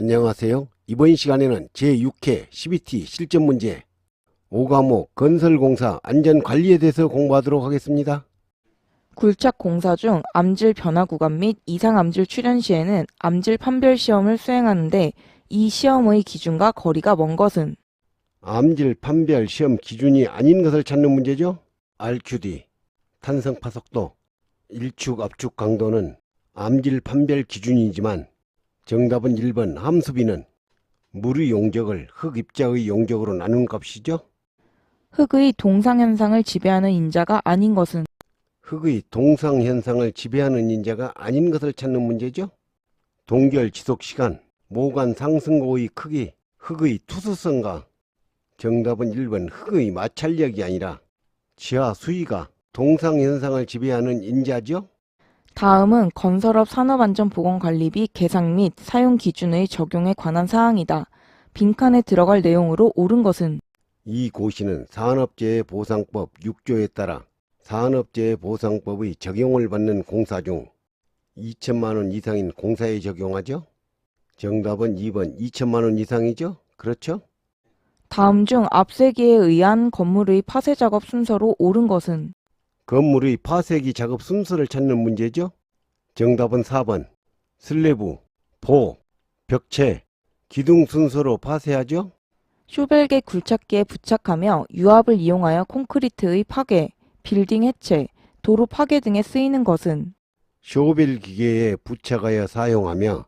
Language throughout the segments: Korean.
안녕하세요. 이번 시간에는 제6회 CBT 실전 문제 5과목 건설공사 안전관리에 대해서 공부하도록 하겠습니다. 굴착 공사 중 암질 변화 구간 및 이상 암질 출현 시에는 암질 판별 시험을 수행하는데 이 시험의 기준과 거리가 먼 것은 암질 판별 시험 기준이 아닌 것을 찾는 문제죠. RQD, 탄성파 속도, 일축 압축 강도는 암질 판별 기준이지만 정답은 1번 함수비는 물의 용적을 흙 입자의 용적으로 나눈 값이죠. 흙의 동상현상을 지배하는 인자가 아닌 것은 흙의 동상현상을 지배하는 인자가 아닌 것을 찾는 문제죠. 동결 지속시간, 모관 상승고의 크기, 흙의 투수성과 정답은 1번 흙의 마찰력이 아니라 지하 수위가 동상현상을 지배하는 인자죠. 다음은 건설업 산업안전보건관리비 계상 및 사용 기준의 적용에 관한 사항이다. 빈칸에 들어갈 내용으로 옳은 것은 이 고시는 산업재해보상법 6조에 따라 산업재해보상법의 적용을 받는 공사 중 2천만 원 이상인 공사에 적용하죠. 정답은 2번 2천만 원 이상이죠. 그렇죠? 다음 중 앞세기에 의한 건물의 파쇄 작업 순서로 옳은 것은 건물의 파쇄기 작업 순서를 찾는 문제죠. 정답은 4번 슬래브, 보, 벽체, 기둥 순서로 파쇄하죠. 쇼벨계 굴착기에 부착하며 유압을 이용하여 콘크리트의 파괴, 빌딩 해체, 도로 파괴 등에 쓰이는 것은 쇼벨 기계에 부착하여 사용하며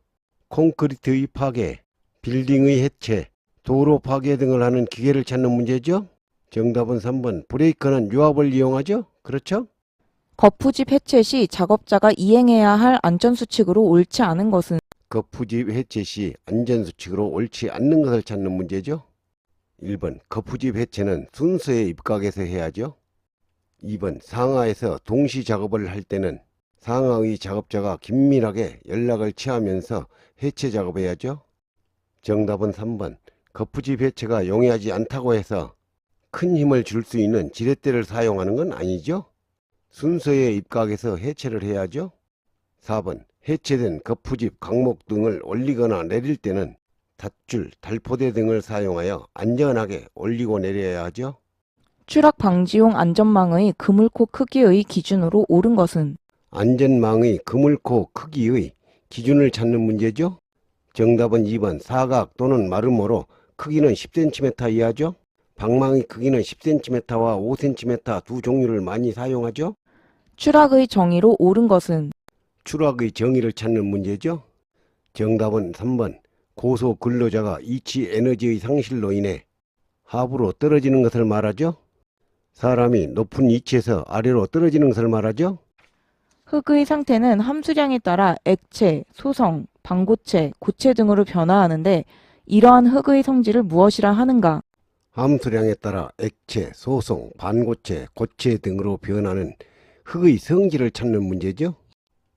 콘크리트의 파괴, 빌딩의 해체, 도로 파괴 등을 하는 기계를 찾는 문제죠. 정답은 3번 브레이크는 유압을 이용하죠. 그렇죠? 거푸집 해체 시 작업자가 이행해야 할 안전수칙으로 옳지 않은 것은 거푸집 해체 시 안전수칙으로 옳지 않는 것을 찾는 문제죠. 1번 거푸집 해체는 순서에 입각해서 해야죠. 2번 상하에서 동시 작업을 할 때는 상하의 작업자가 긴밀하게 연락을 취하면서 해체 작업해야죠. 정답은 3번 거푸집 해체가 용이하지 않다고 해서 큰 힘을 줄 수 있는 지렛대를 사용하는 건 아니죠. 순서에 입각해서 해체를 해야죠. 4번 해체된 거푸집 강목 등을 올리거나 내릴 때는 닷줄, 달포대 등을 사용하여 안전하게 올리고 내려야 하죠. 추락 방지용 안전망의 그물코 크기의 기준으로 옳은 것은 안전망의 그물코 크기의 기준을 찾는 문제죠. 정답은 2번 사각 또는 마름모로 크기는 10cm 이하죠. 방망이 크기는 10cm와 5cm 두 종류를 많이 사용하죠. 추락의 정의로 옳은 것은 추락의 정의를 찾는 문제죠. 정답은 3번 고소 근로자가 이치 에너지의 상실로 인해 하부로 떨어지는 것을 말하죠. 사람이 높은 위치에서 아래로 떨어지는 것을 말하죠. 흙의 상태는 함수량에 따라 액체, 소성, 방고체, 고체 등으로 변화하는데 이러한 흙의 성질을 무엇이라 하는가? 함수량에 따라 액체, 소성, 반고체, 고체 등으로 변하는 흙의 성질을 찾는 문제죠.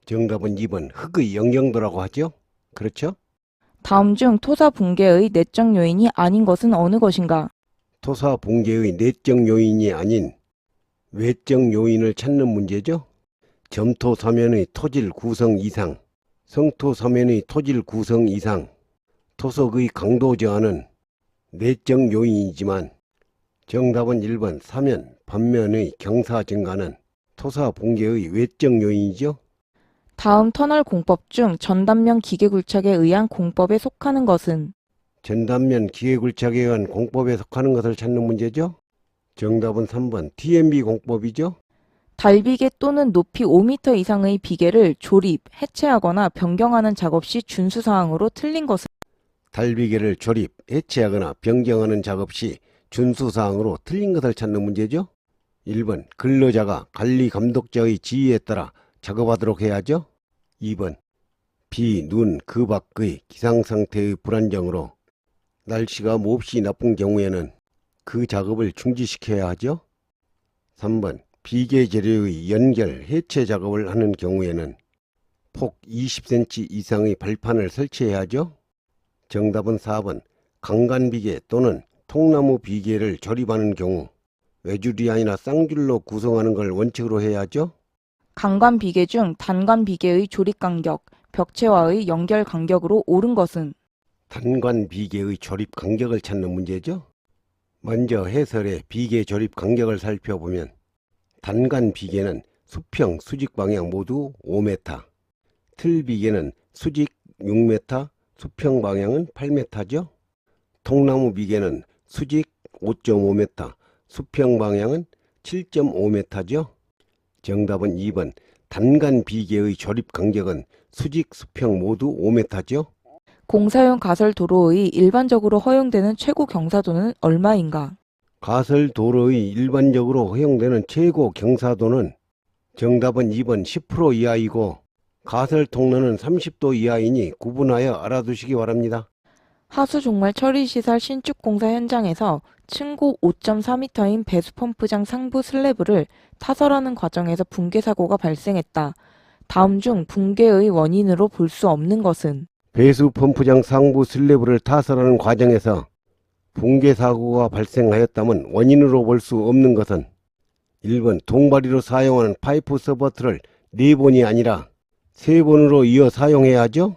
정답은 2번 흙의 영경도라고 하죠. 그렇죠? 다음 중 토사 붕괴의 내적 요인이 아닌 것은 어느 것인가? 토사 붕괴의 내적 요인이 아닌 외적 요인을 찾는 문제죠. 점토 서면의 토질 구성 이상, 성토 서면의 토질 구성 이상, 토석의 강도 저하는 내적 요인이지만 정답은 1번 사면, 반면의 경사 증가는 토사 붕괴의 외적 요인이죠. 다음 터널 공법 중 전단면 기계굴착에 의한 공법에 속하는 것은 전단면 기계굴착에 의한 공법에 속하는 것을 찾는 문제죠. 정답은 3번 TMB 공법이죠. 달비계 또는 높이 5m 이상의 비계를 조립, 해체하거나 변경하는 작업 시 준수사항으로 틀린 것은 달비계를 조립, 해체하거나 변경하는 작업 시 준수사항으로 틀린 것을 찾는 문제죠. 1번 근로자가 관리 감독자의 지휘에 따라 작업하도록 해야죠. 2번 비, 눈, 그 밖의 기상상태의 불안정으로 날씨가 몹시 나쁜 경우에는 그 작업을 중지시켜야 하죠. 3번 비계 재료의 연결, 해체 작업을 하는 경우에는 폭 20cm 이상의 발판을 설치해야 하죠. 정답은 4번 강간비계 또는 통나무 비계를 조립하는 경우 외줄이 아니라 쌍줄로 구성하는 걸 원칙으로 해야 하죠. 강간 비계 중 단간 비계의 조립 간격, 벽체와의 연결 간격으로 옳은 것은 단관 비계의 조립 간격을 찾는 문제죠. 먼저 해설의 비계 조립 간격을 살펴보면 단관 비계는 수평, 수직 방향 모두 5m, 틀 비계는 수직 6m, 수평 방향은 8m죠. 통나무 비계는 수직 5.5m, 수평 방향은 7.5m죠. 정답은 2번 단관 비계의 조립 간격은 수직, 수평 모두 5m죠. 공사용 가설 도로의 일반적으로 허용되는 최고 경사도는 얼마인가? 가설 도로의 일반적으로 허용되는 최고 경사도는 정답은 2번 10% 이하이고 가설 통로는 30도 이하이니 구분하여 알아두시기 바랍니다. 하수 종말 처리 시설 신축 공사 현장에서 층고 5.4m인 배수 펌프장 상부 슬래브를 타설하는 과정에서 붕괴 사고가 발생했다. 다음 중 붕괴의 원인으로 볼 수 없는 것은? 배수 펌프장 상부 슬래브를 타설하는 과정에서 붕괴 사고가 발생하였다면 원인으로 볼 수 없는 것은 1번 동바리로 사용하는 파이프 서버트를 4번이 아니라 3번으로 이어 사용해야 하죠.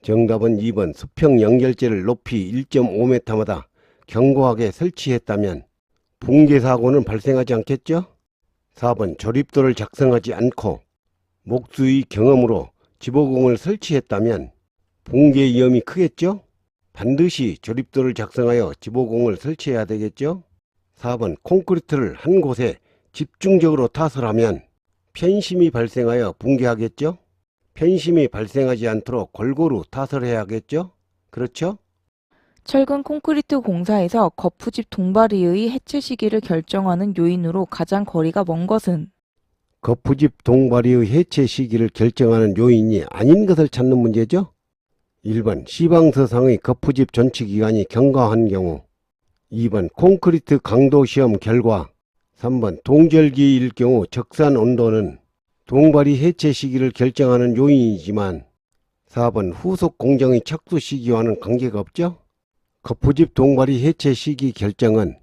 정답은 2번 수평 연결재를 높이 1.5m마다 견고하게 설치했다면 붕괴 사고는 발생하지 않겠죠. 4번 조립도를 작성하지 않고 목수의 경험으로 지보공을 설치했다면 붕괴 위험이 크겠죠. 반드시 조립도를 작성하여 지보공을 설치해야 되겠죠. 4번 콘크리트를 한 곳에 집중적으로 타설하면 편심이 발생하여 붕괴하겠죠. 편심이 발생하지 않도록 골고루 타설해야겠죠. 그렇죠? 철근 콘크리트 공사에서 거푸집 동바리의 해체 시기를 결정하는 요인으로 가장 거리가 먼 것은? 거푸집 동바리의 해체 시기를 결정하는 요인이 아닌 것을 찾는 문제죠. 1번 시방서상의 거푸집 존치 기간이 경과한 경우, 2번 콘크리트 강도 시험 결과, 3번 동절기일 경우 적산 온도는 동바리 해체 시기를 결정하는 요인이지만 4번 후속 공정의 착수 시기와는 관계가 없죠. 거푸집 동바리 해체 시기 결정은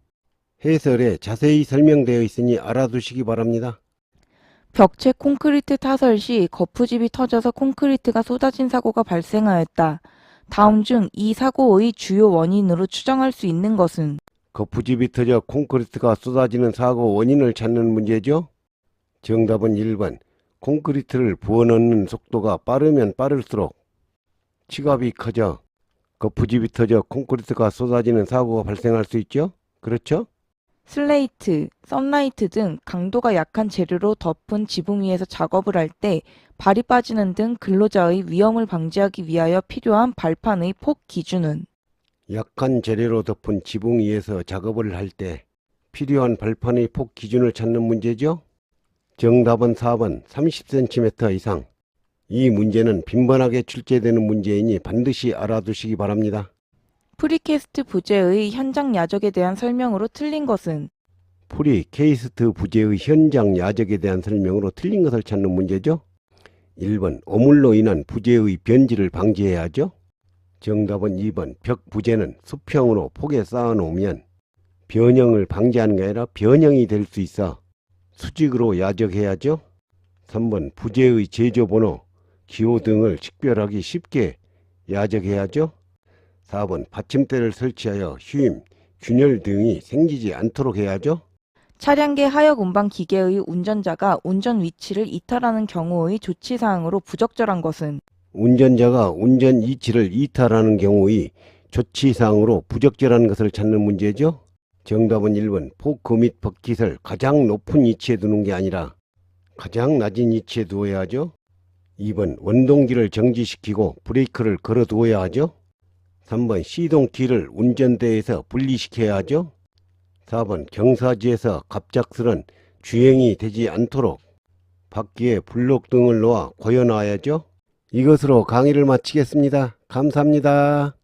해설에 자세히 설명되어 있으니 알아두시기 바랍니다. 벽체 콘크리트 타설 시 거푸집이 터져서 콘크리트가 쏟아진 사고가 발생하였다. 다음 중 이 사고의 주요 원인으로 추정할 수 있는 것은? 거푸집이 터져 콘크리트가 쏟아지는 사고 원인을 찾는 문제죠. 정답은 1번 콘크리트를 부어넣는 속도가 빠르면 빠를수록 치갑이 커져 거푸집이 터져 콘크리트가 쏟아지는 사고가 발생할 수 있죠. 그렇죠? 슬레이트, 썬라이트 등 강도가 약한 재료로 덮은 지붕 위에서 작업을 할 때 발이 빠지는 등 근로자의 위험을 방지하기 위하여 필요한 발판의 폭 기준은? 약한 재료로 덮은 지붕 위에서 작업을 할 때 필요한 발판의 폭 기준을 찾는 문제죠. 정답은 4번 30cm 이상. 이 문제는 빈번하게 출제되는 문제이니 반드시 알아두시기 바랍니다. 프리캐스트 부재의 현장 야적에 대한 설명으로 틀린 것은? 프리캐스트 부재의 현장 야적에 대한 설명으로 틀린 것을 찾는 문제죠. 1번 오물로 인한 부재의 변질을 방지해야 하죠. 정답은 2번 벽 부재는 수평으로 폭에 쌓아놓으면 변형을 방지하는 게 아니라 변형이 될 수 있어 수직으로 야적해야죠. 3번 부재의 제조번호, 기호 등을 식별하기 쉽게 야적해야죠. 4번 받침대를 설치하여 휘임, 균열 등이 생기지 않도록 해야죠. 차량계 하역 운반 기계의 운전자가 운전 위치를 이탈하는 경우의 조치사항으로 부적절한 것은? 운전자가 운전 위치를 이탈하는 경우의 조치사항으로 부적절한 것을 찾는 문제죠. 정답은 1번 포크 및 버킷을 가장 높은 위치에 두는 게 아니라 가장 낮은 위치에 두어야 하죠. 2번 원동기를 정지시키고 브레이크를 걸어 두어야 하죠. 3번 시동키를 운전대에서 분리시켜야 하죠. 4번 경사지에서 갑작스런 주행이 되지 않도록 바퀴에 블록등을 놓아 고여놔야죠. 이것으로 강의를 마치겠습니다. 감사합니다.